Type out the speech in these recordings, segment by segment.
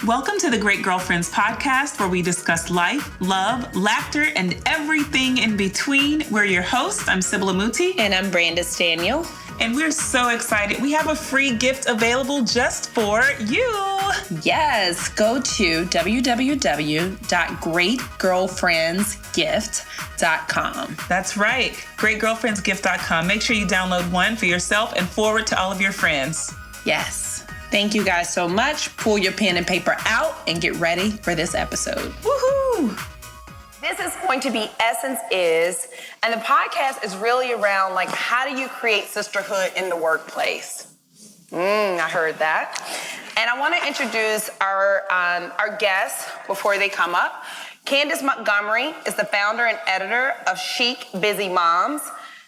Welcome to the Great Girlfriends podcast, where we discuss life, love, laughter, and everything in between. We're your hosts. I'm Sybil Amuti. And I'm Brandis Daniel. And we're so excited. We have a free gift available just for you. Yes, go to www.greatgirlfriendsgift.com. That's right, greatgirlfriendsgift.com. Make sure you download one for yourself and forward to all of your friends. Yes. Thank you guys so much. Pull your pen and paper out and get ready for this episode. Woohoo! This is going to be Essence Is, and the podcast is really around how do you create sisterhood in the workplace? I heard that. And I want to introduce our guests before they come up. Candace Montgomery is the founder and editor of Chic Busy Moms.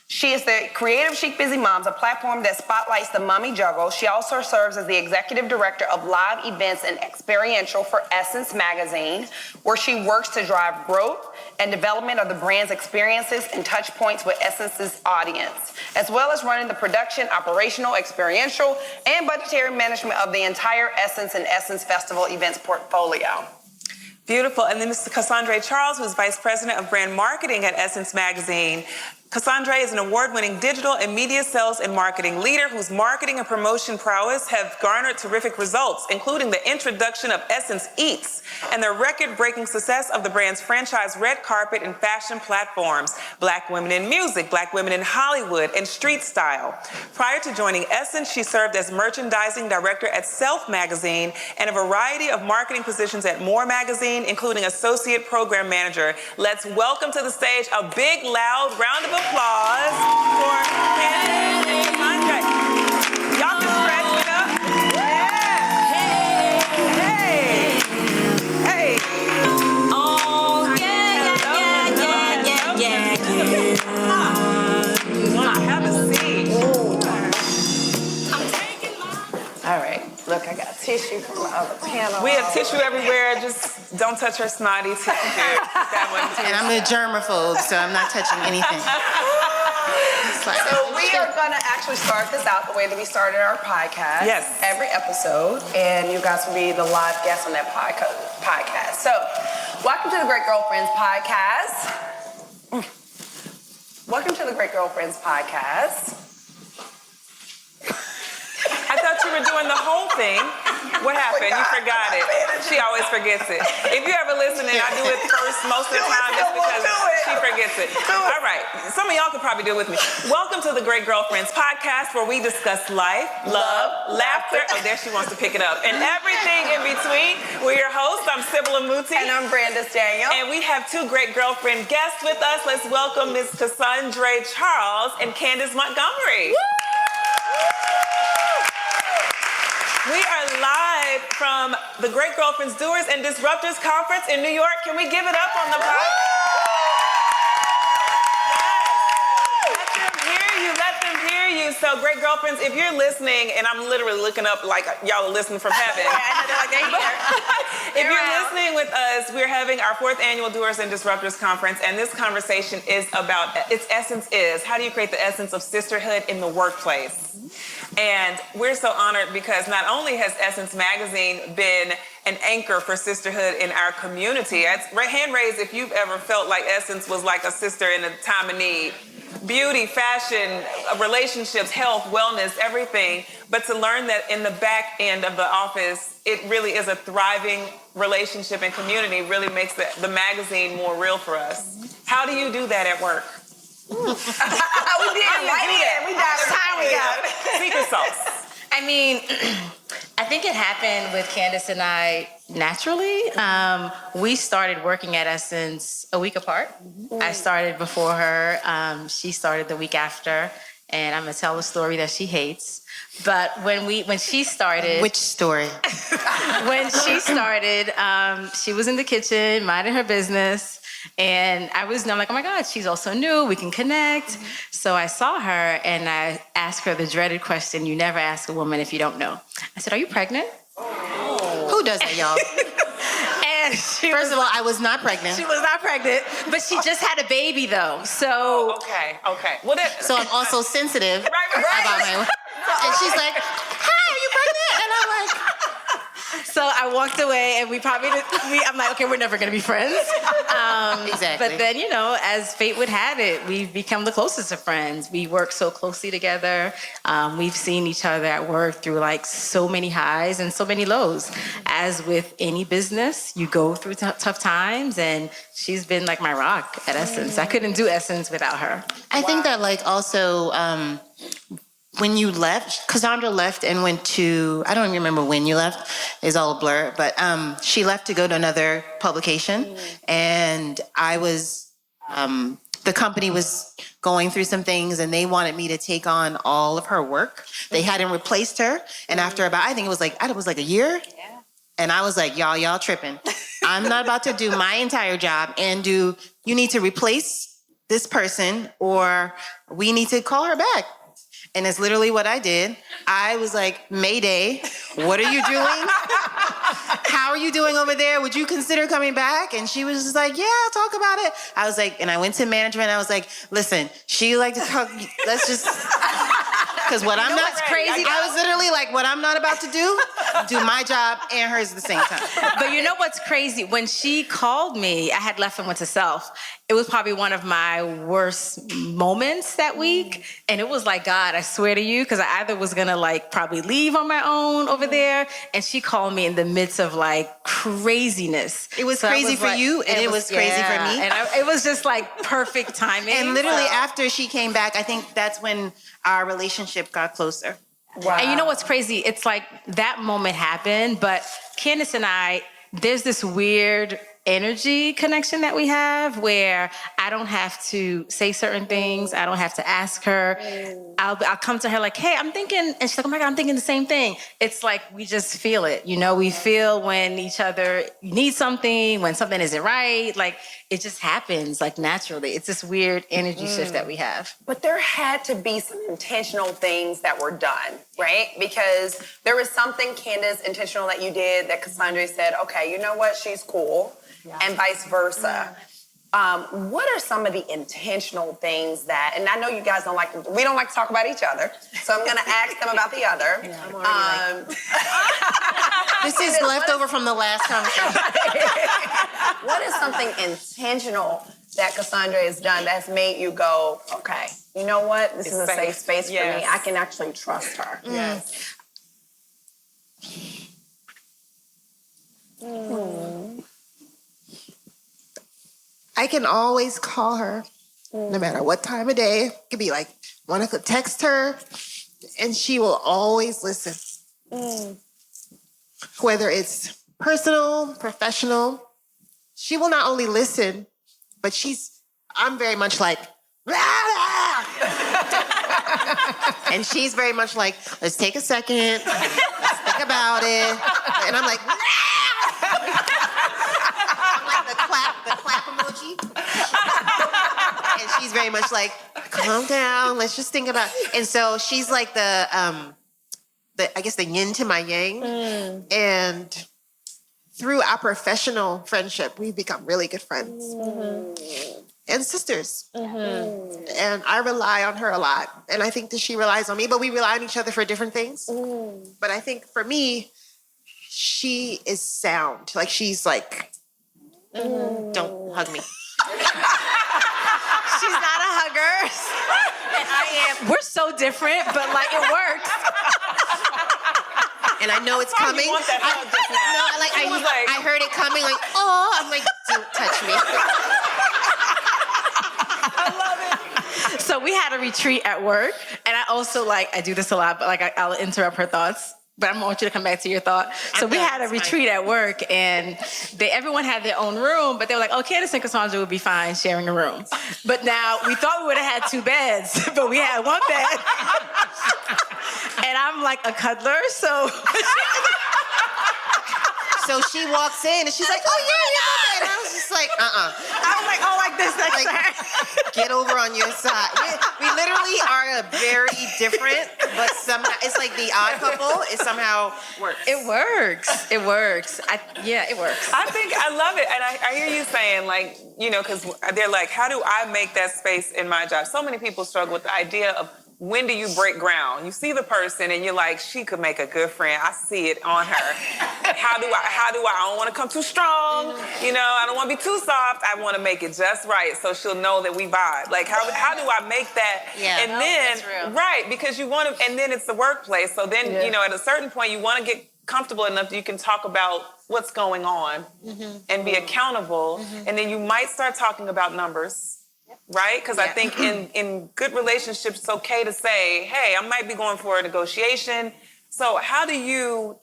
She is the creator of Chic Busy Moms, a platform that spotlights the mommy juggle. She also serves as the executive director of live events and experiential for Essence Magazine, where she works to drive growth and development of the brand's experiences and touch points with Essence's audience, as well as running the production, operational, experiential, and budgetary management of the entire Essence and Essence Festival events portfolio. Beautiful. And then Mr. Cassandra Charles, who's Vice President of Brand Marketing at Essence Magazine. Cassandra is an award-winning digital and media sales and marketing leader whose marketing and promotion prowess have garnered terrific results, including the introduction of Essence Eats and the record-breaking success of the brand's franchise red carpet and fashion platforms, Black Women in Music, Black Women in Hollywood, and Street Style. Prior to joining Essence, she served as merchandising director at Self Magazine and a variety of marketing positions at More Magazine, including associate program manager. Let's welcome to the stage a big, loud round of applause for Candace and Cassandra. Y'all can stretch it up. Yeah. Hey. Oh, yeah. Have a seat. All right. Look, I got tissue from the other panel. We have tissue everywhere. Just don't touch her snotty tissue. That one too. And I'm a germaphobe, so I'm not touching anything. So we are going to actually start this out the way that we started our podcast. Yes. Every episode, and you guys will be the live guests on that podcast. So, welcome to the Great Girlfriends podcast. Welcome to the Great Girlfriends podcast. I thought you were doing the whole thing. What happened? You forgot it. She always forgets it. If you ever listen and I do it first most of the time, it's because she forgets it. All right. Some of y'all could probably do it with me. Welcome to the Great Girlfriends podcast, where we discuss life, love, laughter. Oh, there she wants to pick it up. And everything in between. We're your hosts. I'm Sybil Amuti. And I'm Brandis Daniel. And we have two great girlfriend guests with us. Let's welcome Ms. Cassandra Charles and Candace Montgomery. We are live from the Great Girlfriends, Doers, and Disruptors conference in New York. Can we give it up on the podcast? Yes. Let them hear you. So, Great Girlfriends, if you're listening, and I'm literally looking up like y'all are listening from heaven. If you're listening with us, we're having our 4th annual Doers and Disruptors conference, and this conversation is about, its essence is, how do you create the essence of sisterhood in the workplace? And we're so honored because not only has Essence Magazine been an anchor for sisterhood in our community. Hand raise if you've ever felt like Essence was like a sister in a time of need. Beauty, fashion, relationships, health, wellness, everything. But to learn that in the back end of the office, it really is a thriving relationship and community really makes the magazine more real for us. How do you do that at work? We did right here. We got it. Time we got it. Secret sauce. I mean, I think it happened with Candace and I naturally. We started working at Essence a week apart. I started before her. She started the week after. And I'm going to tell a story that she hates. But when she started... Which story? When she started, she was in the kitchen, minding her business. And I'm like, oh my God, she's also new. We can connect. Mm-hmm. So I saw her and I asked her the dreaded question you never ask a woman if you don't know. I said, are you pregnant? Oh. Who does that, y'all? And First of all, I was not pregnant. She was not pregnant, but she just had a baby though. So okay. Well, so I'm also sensitive right. about my. And she's like, "Hi, are you pregnant?" And I'm like, So I walked away, and I'm like, okay, we're never gonna be friends. Exactly. But then, as fate would have it, we've become the closest of friends. We work so closely together. We've seen each other at work through like so many highs and so many lows. As with any business, you go through tough times, and she's been like my rock at Essence. I couldn't do Essence without her. I think that like also when you left, Cassandra left and went to, I don't even remember when you left, it's all a blur, but she left to go to another publication, and I was, the company was going through some things, and they wanted me to take on all of her work. They hadn't replaced her, and after about, I think it was like a year, and I was like, y'all tripping. I'm not about to do my entire job and you need to replace this person, or we need to call her back. And it's literally what I did. I was like, Mayday, what are you doing? How are you doing over there? Would you consider coming back? And she was just like, yeah, I'll talk about it. I was like, and I went to management. I was like, listen, she like to talk, let's just, because what I'm not crazy. I was literally like, what I'm not about to do my job and hers at the same time. But you know what's crazy? When she called me, I had left and went to Self. It was probably one of my worst moments that week. And it was like, God, I swear to you, because I either was gonna like probably leave on my own over there, and she called me in the midst of like craziness. It was crazy for you, and it was crazy for me. And it was just like perfect timing. And literally after she came back, I think that's when our relationship got closer. Wow. And you know what's crazy? It's like that moment happened, but Candace and I, there's this weird energy connection that we have where I don't have to say certain things. I don't have to ask her. I'll come to her like, hey, I'm thinking, and she's like, oh my God, I'm thinking the same thing. It's like, we just feel it. We feel when each other needs something, when something isn't right. Like, it just happens like naturally. It's this weird energy shift that we have. But there had to be some intentional things that were done, right? Because there was something, Candace, intentional that you did that Cassandra said, okay, you know what? She's cool. And vice versa. What are some of the intentional things that, and I know you guys we don't like to talk about each other, so I'm gonna ask them about the other. This is leftover from the last conversation. What is something intentional that Cassandra has done that's made you go, okay, you know what? This is a safe space for me. I can actually trust her. Yes. I can always call her, no matter what time of day. It could be like, want to text her, and she will always listen. Whether it's personal, professional, she will not only listen, but I'm very much like, and she's very much like, let's take a second, let's think about it. And I'm like, the clap emoji. And she's very much like, calm down, let's just think about it. And so she's like the I guess the yin to my yang. And through our professional friendship, we've become really good friends. And sisters. And I rely on her a lot. And I think that she relies on me, but we rely on each other for different things. But I think for me, she is sound. Like, she's like, don't hug me. She's not a hugger. And I am. We're so different, but like it works. And I know it's coming. Want that hug just now. I heard it coming, like, oh, I'm like, don't touch me. So we had a retreat at work, and I also I do this a lot, but I'll interrupt her thoughts. But I want you to come back to your thought. So we had a retreat at work, and everyone had their own room, but they were like, oh, Candace and Cassandra would be fine sharing a room. But now we thought we would have had 2 beds, but we had 1 bed. And I'm like a cuddler, so... So she walks in, and she's like, oh, yeah. And I was just like, I was like, oh, like this next time. Get over on your side. We literally are very different, but somehow it's like the odd couple. It somehow works. It works. It works. It works. I think I love it. And I hear you saying, because they're like, how do I make that space in my job? So many people struggle with the idea of when do you break ground? You see the person and you're like, she could make a good friend. I see it on her. How do I don't want to come too strong. You know, I don't want to be too soft. I want to make it just right so she'll know that we vibe. Like, how do I make that? Yeah. And then, that's real. right, because you want to, and then it's the workplace. So then, you know, at a certain point, you want to get comfortable enough that you can talk about what's going on and be accountable. And then you might start talking about numbers. Right? Because I think in good relationships, it's okay to say, hey, I might be going for a negotiation. So how did you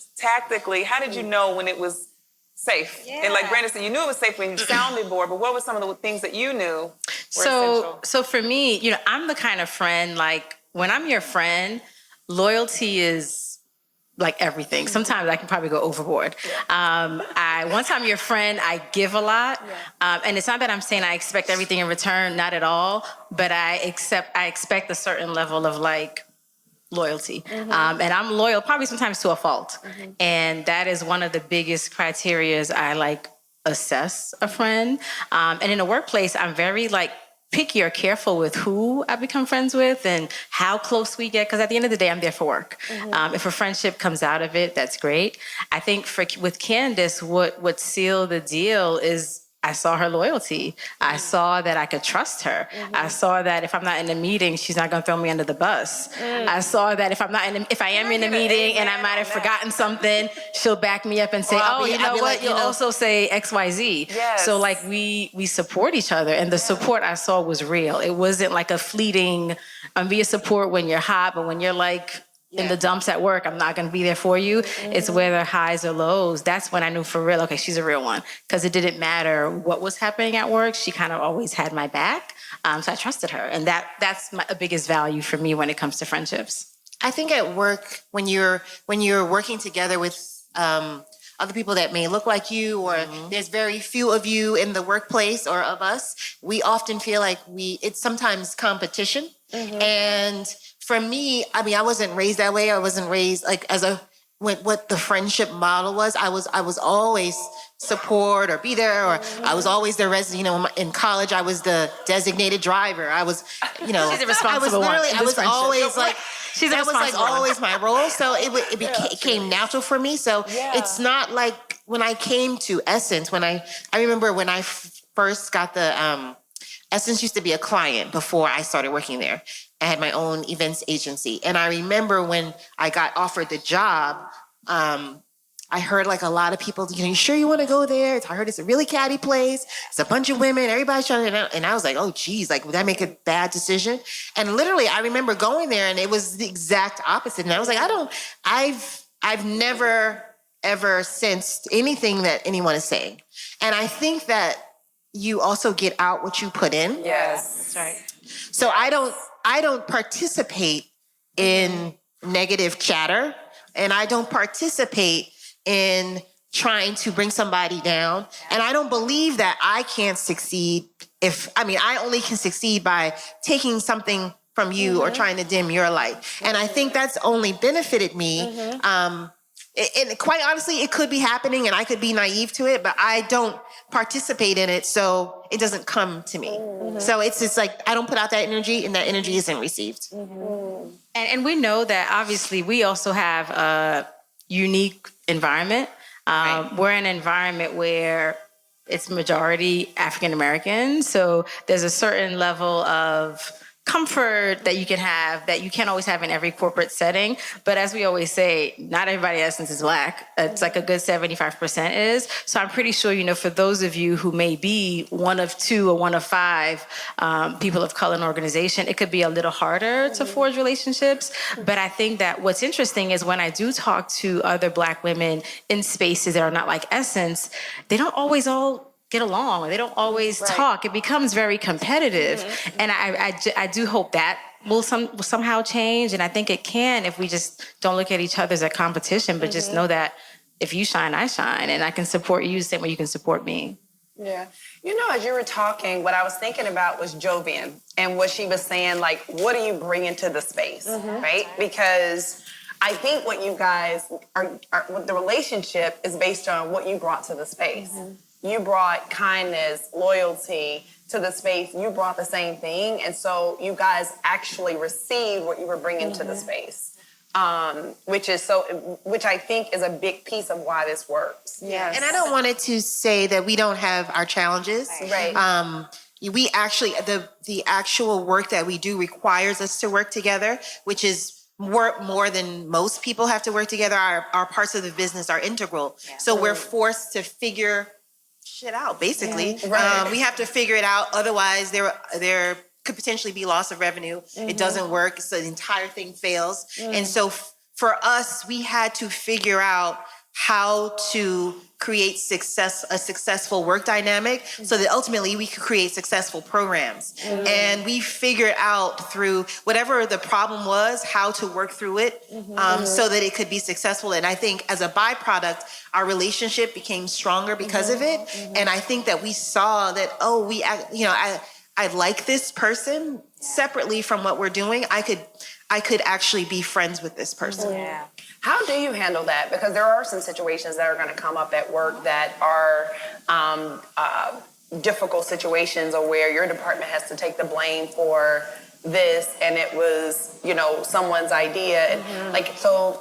know when it was safe? Yeah. And like Brandon said, you knew it was safe when you sounded bored, but what were some of the things that you knew were essential? So for me, you know, I'm the kind of friend, like, when I'm your friend, loyalty is like everything. Sometimes I can probably go overboard. Once I'm your friend, I give a lot. And it's not that I'm saying I expect everything in return, not at all, but I expect a certain level of like loyalty. And I'm loyal probably sometimes to a fault. And that is one of the biggest criterias I like assess a friend. And in the workplace, I'm very like picky or careful with who I become friends with and how close we get. Because at the end of the day, I'm there for work. If a friendship comes out of it, that's great. I think with Candace, what sealed the deal is I saw her loyalty. I saw that I could trust her. I saw that if I'm not in a meeting, she's not going to throw me under the bus. I saw that if I am in a meeting and I might have forgotten something, she'll back me up and say, you know what? You'll also say X, Y, Z. Yes. So like we support each other, and the support I saw was real. It wasn't like a fleeting, be a support when you're hot, but when you're like in the dumps at work, I'm not going to be there for you. It's whether highs or lows. That's when I knew for real, okay, she's a real one. Because it didn't matter what was happening at work. She kind of always had my back. So I trusted her. And that's the biggest value for me when it comes to friendships. I think at work, when you're working together with other people that may look like you, or there's very few of you in the workplace or of us, we often feel like it's sometimes competition. And for me, I mean, I wasn't raised that way. I wasn't raised like what the friendship model was. I was always support or be there, or I was always the resident. You know, in college, I was the designated driver. I was, you know, She's a responsible one. I was always like, She's that was like always my role. So it became natural for me. So it's not like when I came to Essence, I remember when I first got the, Essence used to be a client before I started working there. I had my own events agency. And I remember when I got offered the job, I heard like a lot of people, you sure you want to go there? I heard it's a really catty place. It's a bunch of women. Everybody's trying to, and I was like, oh geez, like would that make a bad decision? And literally I remember going there and it was the exact opposite. And I was like, I've never ever sensed anything that anyone is saying. And I think that you also get out what you put in. Yes. That's right. So I don't participate in negative chatter, and I don't participate in trying to bring somebody down. And I don't believe that I can't succeed I only can succeed by taking something from you or trying to dim your light. And I think that's only benefited me. And quite honestly, it could be happening and I could be naive to it, but I don't participate in it, so it doesn't come to me. So it's just like, I don't put out that energy and that energy isn't received. And we know that obviously we also have a unique environment. We're in an environment where it's majority African American. So there's a certain level of comfort that you can have that you can't always have in every corporate setting. But as we always say, not everybody at Essence is Black. It's like a good 75% is. So I'm pretty sure, for those of you who may be one of two or one of five people of color in an organization, it could be a little harder to forge relationships. But I think that what's interesting is when I do talk to other Black women in spaces that are not like Essence, they don't always all get along, or they don't always talk. It becomes very competitive. And I do hope that will somehow change. And I think it can if we just don't look at each other as a competition, but just know that if you shine, I shine, and I can support you the same way you can support me. Yeah. As you were talking, what I was thinking about was Jovian and what she was saying, like, what are you bringing to the space, right? Because I think what you guys the relationship is based on what you brought to the space. you brought kindness, loyalty to the space. You brought the same thing. And so you guys actually received what you were bringing to the space. Which I think is a big piece of why this works. Yeah. And I don't want it to say that we don't have our challenges. Right. We actually, the actual work that we do requires us to work together, which is more than most people have to work together. Our parts of the business are integral. Yeah. So we're forced to figure shit out, basically. Yeah. Right. We have to figure it out. Otherwise, there could potentially be loss of revenue. It doesn't work. So the entire thing fails. And so for us, we had to figure out how to create a successful work dynamic so that ultimately we could create successful programs. And we figured out through whatever the problem was, how to work through it so that it could be successful. And I think as a byproduct, our relationship became stronger because of it. And I think that we saw that, I like this person separately from what we're doing. I could actually be friends with this person. Yeah. How do you handle that? Because there are some situations that are going to come up at work that are difficult situations, or where your department has to take the blame for this, and it was, someone's idea. So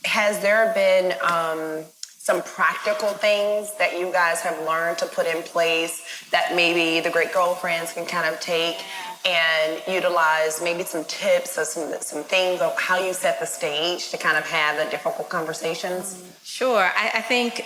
has there been some practical things that you guys have learned to put in place that maybe the Great Girlfriends can kind of take and utilize, maybe some tips or some things of how you set the stage to kind of have the difficult conversations? Sure. I think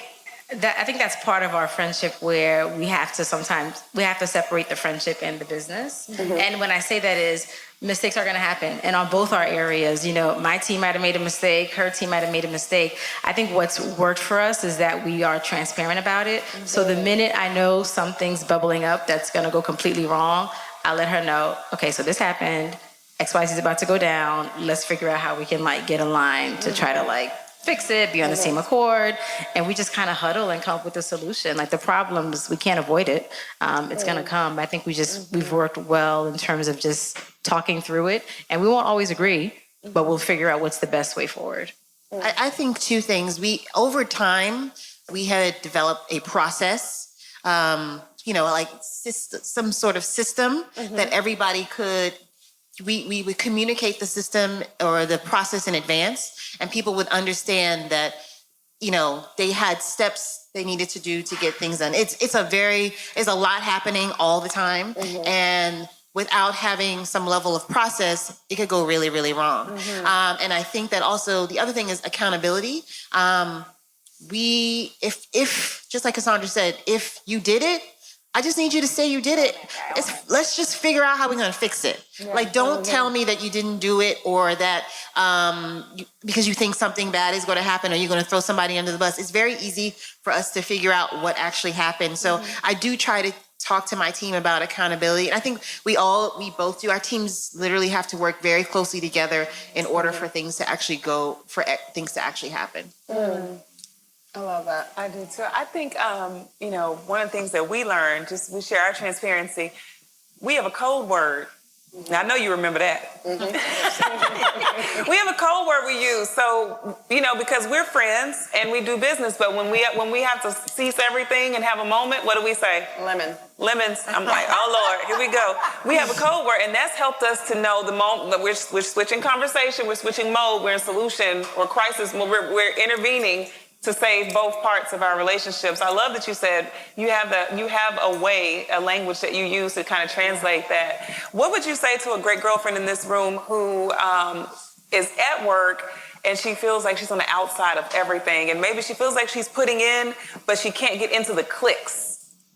that's part of our friendship, where we have to separate the friendship and the business. And when I say that is, mistakes are going to happen. And on both our areas, my team might have made a mistake, her team might have made a mistake. I think what's worked for us is that we are transparent about it. So the minute I know something's bubbling up that's going to go completely wrong, I let her know, okay, so this happened, XYZ is about to go down. Let's figure out how we can get aligned to try to fix it, be on the same accord. And we just kind of huddle and come up with a solution. The problems, we can't avoid it. It's going to come. I think we've worked well in terms of just talking through it. And we won't always agree, but we'll figure out what's the best way forward. I think two things. Over time, we had developed a process, some sort of system that everybody could, we would communicate the system or the process in advance, and people would understand that, they had steps they needed to do to get things done. It's a lot happening all the time. And without having some level of process, it could go really, really wrong. And I think that also the other thing is accountability. If just like Cassandra said, if you did it, I just need you to say you did it. Let's just figure out how we're going to fix it. Don't tell me that you didn't do it, or that because you think something bad is going to happen, or you're going to throw somebody under the bus. It's very easy for us to figure out what actually happened. So I do try to talk to my team about accountability. And I think we both do. Our teams literally have to work very closely together in order for things to actually happen. I love that. I do too. I think, one of the things that we learned, we share our transparency, we have a code word. Now, I know you remember that. We have a code word we use. So, because we're friends and we do business, but when we have to cease everything and have a moment, what do we say? Lemons. I'm like, oh Lord, here we go. We have a code word, and that's helped us to know the moment that we're switching conversation, we're switching mode, we're in solution or crisis, we're intervening to save both parts of our relationships. I love that you said you have a language that you use to kind of translate that. What would you say to a great girlfriend in this room who is at work and she feels like she's on the outside of everything, and maybe she feels like she's putting in, but she can't get into the cliques?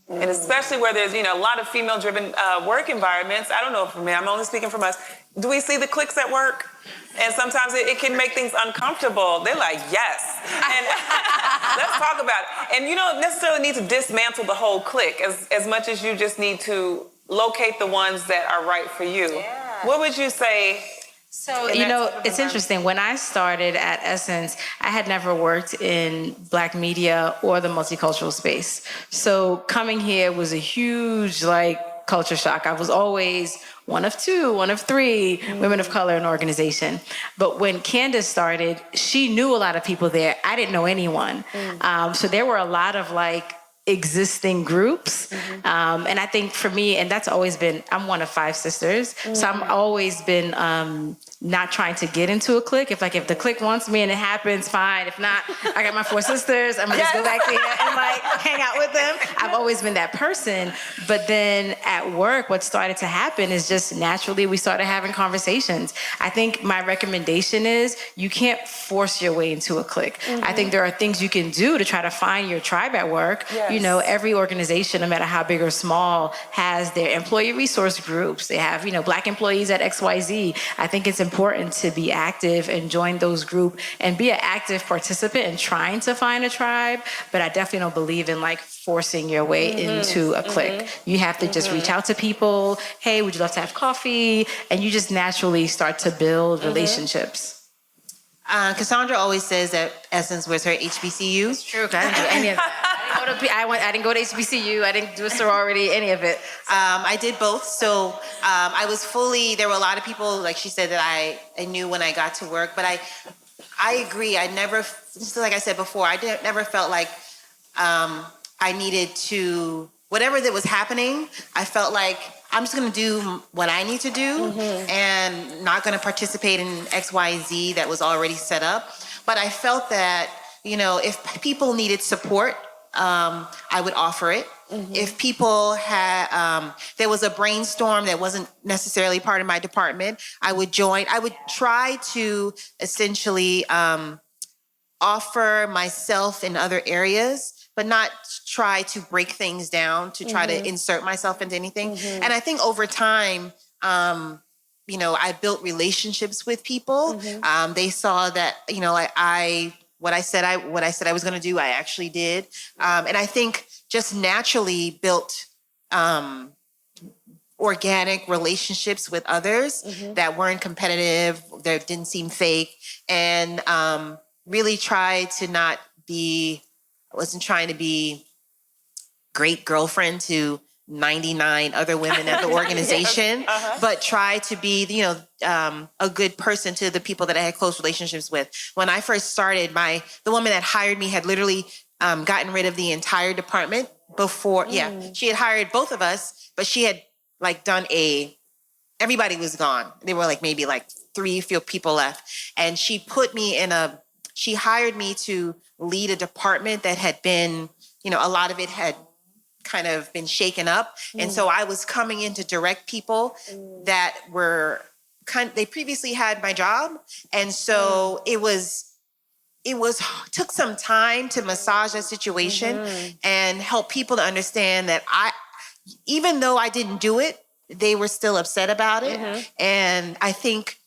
And especially where there's, a lot of female-driven work environments. I don't know for me, I'm only speaking from us. Do we see the cliques at work? And sometimes it can make things uncomfortable. They're like, yes. And let's talk about it. And you don't necessarily need to dismantle the whole clique as much as you just need to locate the ones that are right for you. Yeah. What would you say? So, it's interesting. When I started at Essence, I had never worked in Black media or the multicultural space. So coming here was a huge, culture shock. I was always one of two, one of three women of color in an organization. But when Candace started, she knew a lot of people there. I didn't know anyone. So there were a lot of existing groups. And I think for me, and that's always been, I'm one of 5 sisters. So I'm always been not trying to get into a clique. If the clique wants me and it happens, fine. If not, I got my 4 sisters. I'm gonna just go back there and like hang out with them. I've always been that person. But then at work, what started to happen is just naturally we started having conversations. I think my recommendation is you can't force your way into a clique. I think there are things you can do to try to find your tribe at work. You know, every organization, no matter how big or small, has their employee resource groups. They have, Black employees at XYZ. I think it's important to be active and join those groups and be an active participant in trying to find a tribe. But I definitely don't believe in like forcing your way into a clique. You have to just reach out to people. Hey, would you love to have coffee? And you just naturally start to build relationships. Cassandra always says that Essence was her HBCU. It's true, 'cause I didn't do any of it. I didn't go to HBCU. I didn't do a sorority, any of it. I did both. So I was there were a lot of people, like she said, that I knew when I got to work. But I agree. I never, just like I said before, never felt like I needed to, whatever that was happening, I felt like I'm just going to do what I need to do and not going to participate in XYZ that was already set up. But I felt that, if people needed support, I would offer it. If people had, there was a brainstorm that wasn't necessarily part of my department, I would join. I would try to essentially offer myself in other areas, but not try to break things down to try to insert myself into anything. And I think over time, I built relationships with people. They saw that, what I said I was going to do, I actually did. And I think just naturally built organic relationships with others that weren't competitive, that didn't seem fake, and really tried to not be, I wasn't trying to be great girlfriend to 99 other women at the organization, but try to be, a good person to the people that I had close relationships with. When I first started, the woman that hired me had literally gotten rid of the entire department before. She had hired both of us, but she had everybody was gone. There were maybe 3 people left. And she hired me to lead a department that had been, a lot of it had kind of been shaken up. And so I was coming in to direct people that were they previously had my job. And so it took some time to massage that situation and help people to understand that even though I didn't do it, they were still upset about it. And I think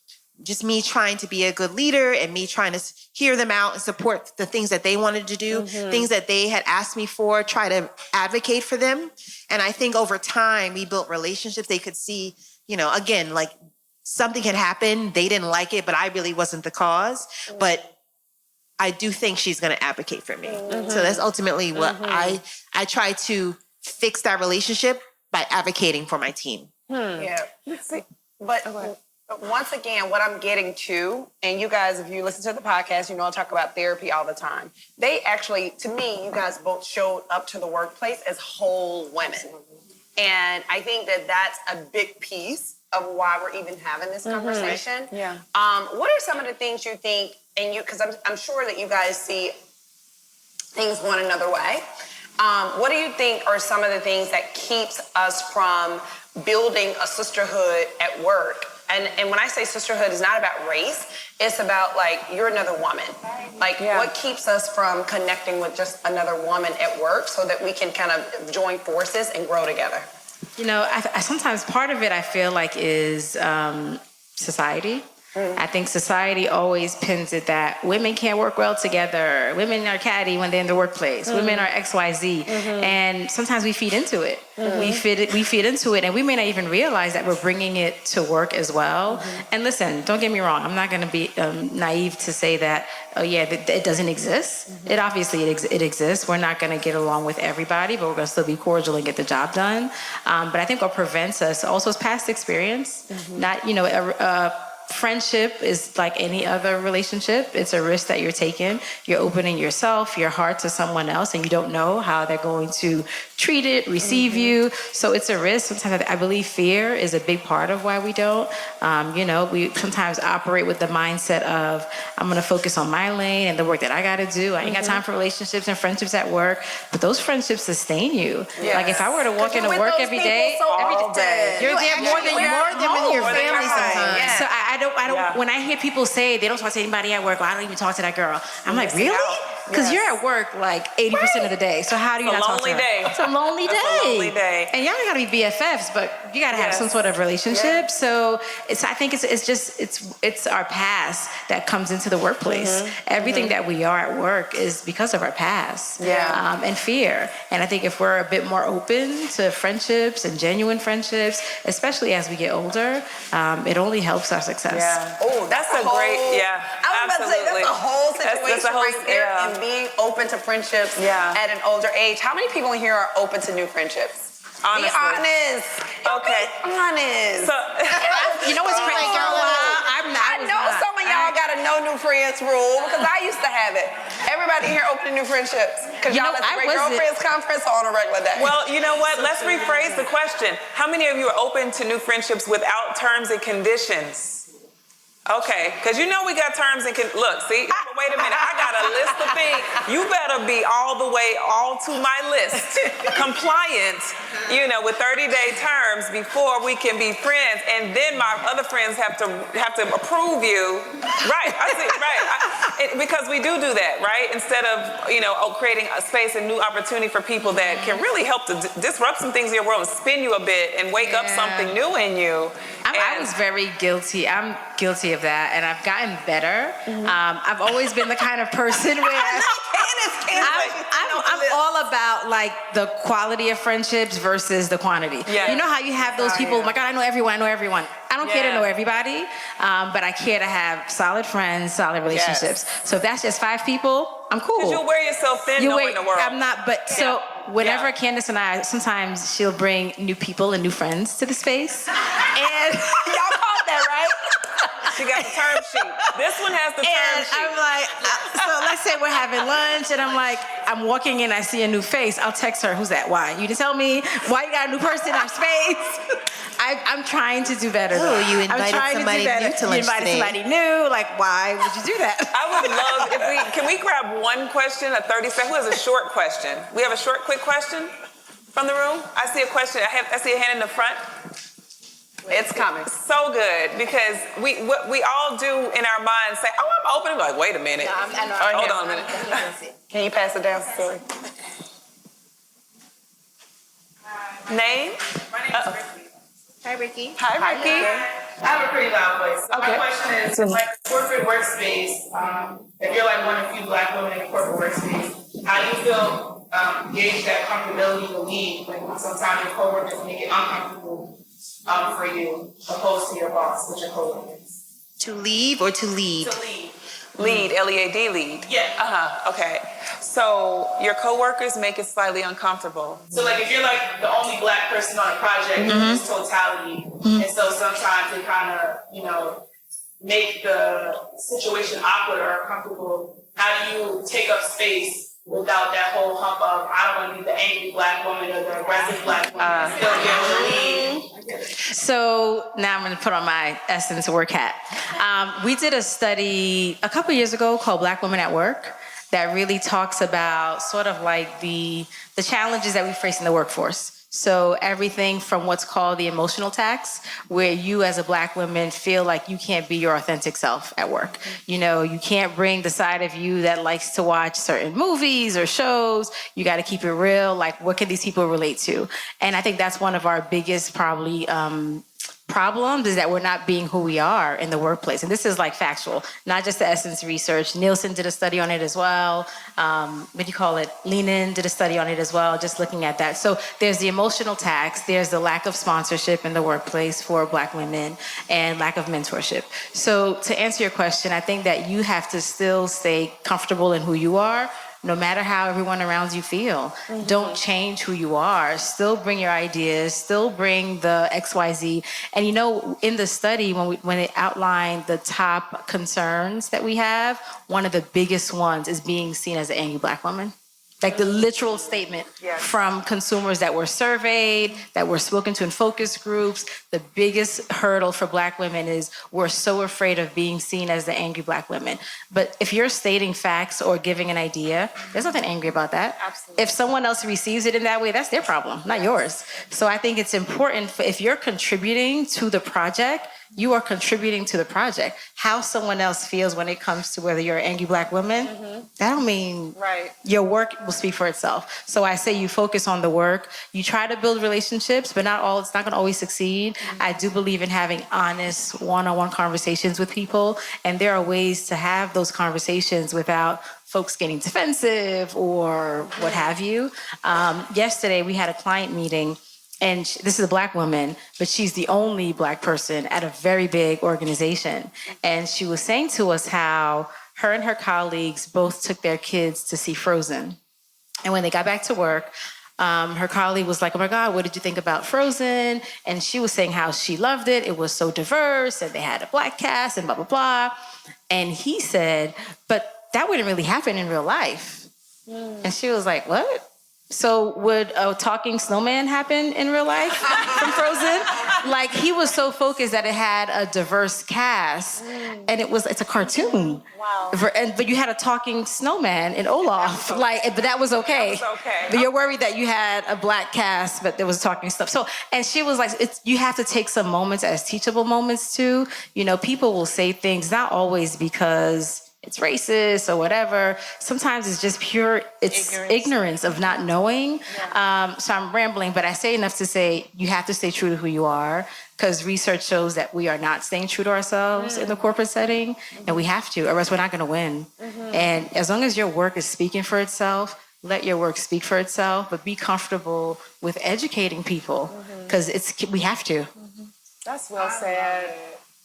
just me trying to be a good leader and me trying to hear them out and support the things that they wanted to do, things that they had asked me for, try to advocate for them. And I think over time, we built relationships. They could see, again, something had happened. They didn't like it, but I really wasn't the cause. But I do think she's going to advocate for me. So that's ultimately what I try to fix that relationship by advocating for my team. Yeah. But once again, what I'm getting to, and you guys, if you listen to the podcast, I talk about therapy all the time. They actually, to me, you guys both showed up to the workplace as whole women. And I think that that's a big piece of why we're even having this conversation. What are some of the things you think, and because I'm sure that you guys see things going another way. What do you think are some of the things that keeps us from building a sisterhood at work? And when I say sisterhood, it's not about race. It's about you're another woman. What keeps us from connecting with just another woman at work so that we can kind of join forces and grow together? I sometimes part of it I feel like is society. I think society always pins it that women can't work well together. Women are catty when they're in the workplace. Women are XYZ. And sometimes we feed into it. We feed into it, and we may not even realize that we're bringing it to work as well. And listen, don't get me wrong. I'm not going to be naive to say that, it doesn't exist. It obviously it exists. We're not going to get along with everybody, but we're going to still be cordial and get the job done. But I think what prevents us also is past experience. Not, friendship is like any other relationship. It's a risk that you're taking. You're opening yourself, your heart to someone else, and you don't know how they're going to treat it, receive you. So it's a risk. Sometimes I believe fear is a big part of why we don't. We sometimes operate with the mindset of, I'm going to focus on my lane and the work that I got to do. I ain't got time for relationships and friendships at work. But those friendships sustain you. Yes. Like if I were to walk into work every day, You're there more than your family sometimes. Yeah. so I don't. When I hear people say they don't talk to anybody at work, well, I don't even talk to that girl. I'm like, really? Because you're at work like 80% of the day. So how do you not talk to her? It's a lonely day. It's a lonely day. And y'all gotta be BFFs, but you gotta have some sort of relationship. So I think it's our past that comes into the workplace. Everything that we are at work is because of our past. And fear. And I think if we're a bit more open to friendships and genuine friendships, especially as we get older, it only helps our success. Oh, That's a great, I was about to say, that's a whole situation That's a whole- right there, and being open to friendships at an older age. How many people in here are open to new friendships? Honestly. Be honest. Okay. Be honest. So, You know what's crazy, girl? I know some of y'all got a no new friends rule because I used to have it. Everybody here open to new friendships because y'all at the Great Girlfriends Conference or on a regular day. well, you know what? Let's rephrase the question. How many of you are open to new friendships without terms and conditions? Okay, because you know we got terms and look, see, wait a minute, I got a list of things. You better be all to my list, compliant, with 30-day terms before we can be friends, and then my other friends have to approve you. Right, I see, right, because we do that, right? Instead of, creating a space and new opportunity for people that can really help to disrupt some things in your world and spin you a bit and wake up something new in you. I was very guilty. I'm guilty of that, and I've gotten better. I've always been the kind of person where I'm all about like the quality of friendships versus the quantity. Yeah. You know how you have those people, oh my God, I know everyone. I don't care to know everybody, but I care to have solid friends, solid relationships. So if that's just 5 people, I'm cool. Because you'll wear yourself thin knowing the world. I'm not, but so whenever Candace and I, sometimes she'll bring new people and new friends to the space. And y'all caught that, right? She got the term sheet. This one has the term sheet. I'm like, so let's say we're having lunch, and I'm walking in, I see a new face. I'll text her, who's that? Why? You didn't tell me why you got a new person in our space. I'm trying to do better. Oh, you invited somebody new to lunch today. You invited somebody new. Like, why would you do that? I would love can we grab one question, a 30-second? Who has a short question? We have a short, quick question from the room. I see a question. I see a hand in the front. It's coming. So good, because we all do in our minds say, "Oh, I'm open." We're like, wait a minute. Hold on a minute. Can you pass it down, Cecily? Name? My name is Ricky. Hi, Ricky. Hi, Ricky. I have a pretty loud voice. So my question is, like corporate workspace, if you're like one of the few Black women in a corporate workspace, how do you feel gauge that comfortability to lead when sometimes your coworkers make it uncomfortable for you, opposed to your boss with your coworkers? To leave or to lead? To lead. Lead, L-E-A-D, lead. Yeah. Okay. So your coworkers make it slightly uncomfortable. So like if you're like the only Black person on a project in its totality, and so sometimes they kind of, make the situation awkward or uncomfortable, how do you take up space without that whole hump of, I don't want to be the angry Black woman or the aggressive Black woman, still get the lead? So now I'm going to put on my Essence work hat. We did a study a couple years ago called Black Women at Work that really talks about sort of like the challenges that we face in the workforce. So everything from what's called the emotional tax, where you as a Black woman feel like you can't be your authentic self at work. You can't bring the side of you that likes to watch certain movies or shows. You got to keep it real. Like, what can these people relate to? And I think that's one of our biggest probably problems, is that we're not being who we are in the workplace. And this is like factual, not just the Essence research. Nielsen did a study on it as well. Lean In did a study on it as well, just looking at that. So there's the emotional tax, there's the lack of sponsorship in the workplace for Black women, and lack of mentorship. So to answer your question, I think that you have to still stay comfortable in who you are, no matter how everyone around you feel. Don't change who you are. Still bring your ideas, still bring the XYZ. And you know, in the study, when it outlined the top concerns that we have, one of the biggest ones is being seen as an angry Black woman. Like the literal statement from consumers that were surveyed, that were spoken to in focus groups. The biggest hurdle for Black women is we're so afraid of being seen as the angry Black women. But if you're stating facts or giving an idea, there's nothing angry about that. Absolutely. If someone else receives it in that way, that's their problem, not yours. So I think it's important if you're contributing to the project, you are contributing to the project. How someone else feels when it comes to whether you're an angry Black woman, that don't mean your work will speak for itself. So I say you focus on the work. You try to build relationships, but it's not going to always succeed. I do believe in having honest one-on-one conversations with people, and there are ways to have those conversations without folks getting defensive or what have you. Yesterday, we had a client meeting. And this is a Black woman, but she's the only Black person at a very big organization. And she was saying to us how her and her colleagues both took their kids to see Frozen. And when they got back to work, her colleague was like, oh my God, what did you think about Frozen? And she was saying how she loved it. It was so diverse and they had a Black cast and blah, blah, blah. And he said, but that wouldn't really happen in real life. And she was like, what? So would a talking snowman happen in real life from Frozen? Like, he was so focused that it had a diverse cast, and it's a cartoon. Wow. But you had a talking snowman in Olaf, but that was okay. That was okay. But you're worried that you had a Black cast, but there was talking stuff. So, and she was like, you have to take some moments as teachable moments too. You know, people will say things not always because it's racist or whatever. Sometimes it's just pure ignorance of not knowing. So I'm rambling, but I say enough to say you have to stay true to who you are, because research shows that we are not staying true to ourselves in the corporate setting, and we have to, or else we're not going to win. And as long as your work is speaking for itself, let your work speak for itself, but be comfortable with educating people, because we have to. That's well said.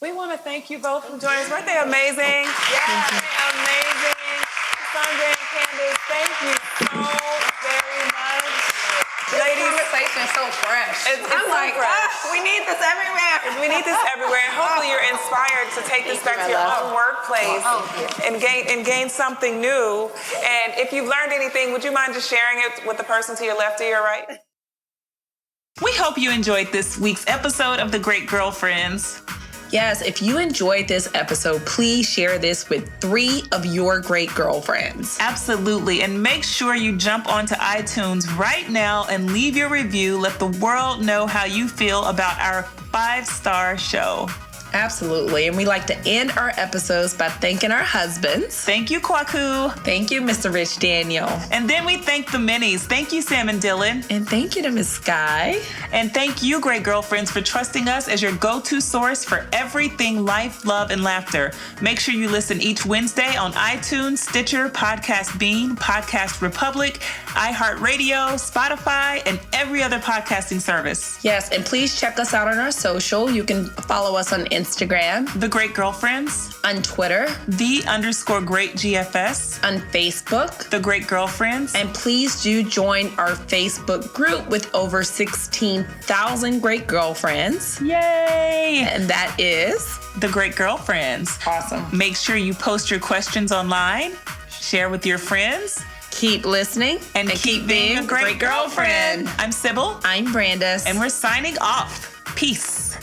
We want to thank you both for joining us. Weren't they amazing? Yeah, amazing. Sandra and Candace, thank you so very much. Ladies, Conversation is so fresh. it's so fresh. We need this everywhere. We need this everywhere, and hopefully you're inspired to take this back to your own workplace and gain something new. And if you've learned anything, would you mind just sharing it with the person to your left or your right? We hope you enjoyed this week's episode of The Great Girlfriends. Yes, if you enjoyed this episode, please share this with 3 of your great girlfriends. Absolutely. And make sure you jump onto iTunes right now and leave your review. Let the world know how you feel about our 5-star show. Absolutely. And we like to end our episodes by thanking our husbands. Thank you, Kwaku. Thank you, Mr. Rich Daniel. And then we thank the minis. Thank you, Sam and Dylan. And thank you to Miss Sky. And thank you, great girlfriends, for trusting us as your go-to source for everything life, love, and laughter. Make sure you listen each Wednesday on iTunes, Stitcher, Podcast Bean, Podcast Republic, iHeartRadio, Spotify, and every other podcasting service. Yes, and please check us out on our social. You can follow us on Instagram, The Great Girlfriends, on Twitter, _GreatGFS, on Facebook, The Great Girlfriends. and please do join our Facebook group with over 16,000 great girlfriends. Yay! And that is The Great Girlfriends. awesome. Make sure you post your questions online, share with your friends, Keep listening and keep being a great girlfriend. I'm Sybil, I'm Brandis. and we're signing off. Peace.